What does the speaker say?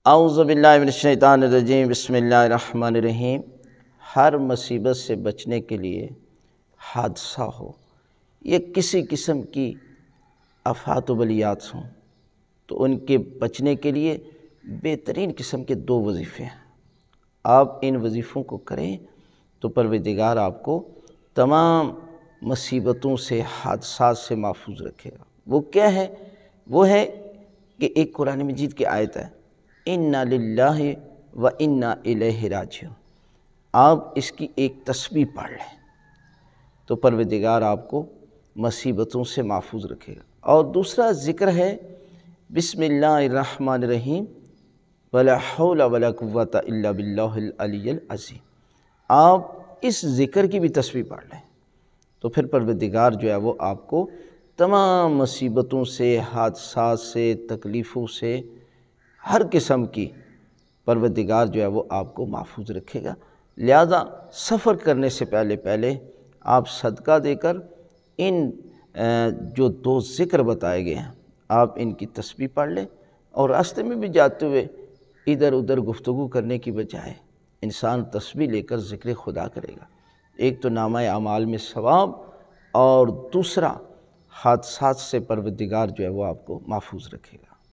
اعوذ باللہ من الشیطان الرجیم، بسم اللہ الرحمن الرحیم۔ ہر مصیبت سے بچنے کے لیے حادثہ ہو یا کسی قسم کی آفات و بلیات ہوں تو ان کے بچنے کے لیے بہترین قسم کے 2 وظیفے ہیں۔ آپ ان وظیفوں کو کریں تو پروردگار آپ کو تمام مصیبتوں سے، حادثات سے محفوظ رکھے گا۔ وہ کیا ہے؟ وہ ہے کہ ایک قرآن مجید کی آیت ہے، اِنَّا لِلَّهِ وَإِنَّا إِلَيْهِ رَاجِعُونَ۔ آپ اس کی ایک تسبیح پڑھ لیں تو پروردگار آپ کو مصیبتوں سے محفوظ رکھے گا۔ اور دوسرا ذکر ہے بسم اللہ الرحمن الرحیم، وَلَا حَوْلَ وَلَا قُوَّةَ إِلَّا بِاللَّهِ الْعَلِيِّ الْعَظِيمِ۔ آپ اس ذکر کی بھی تسبیح پڑھ لیں تو پھر پروردگار جو ہے وہ آپ کو تمام مصیبتوں سے، حادثات سے، تکلیفوں سے، ہر قسم کی پروردگار جو ہے وہ آپ کو محفوظ رکھے گا۔ لہذا سفر کرنے سے پہلے آپ صدقہ دے کر ان جو 2 ذکر بتائے گئے ہیں آپ ان کی تسبیح پڑھ لیں، اور راستے میں بھی جاتے ہوئے ادھر ادھر گفتگو کرنے کی بجائے انسان تسبیح لے کر ذکر خدا کرے گا۔ ایک تو نامہ اعمال میں ثواب، اور دوسرا حادثات سے پروردگار جو ہے وہ آپ کو محفوظ رکھے گا۔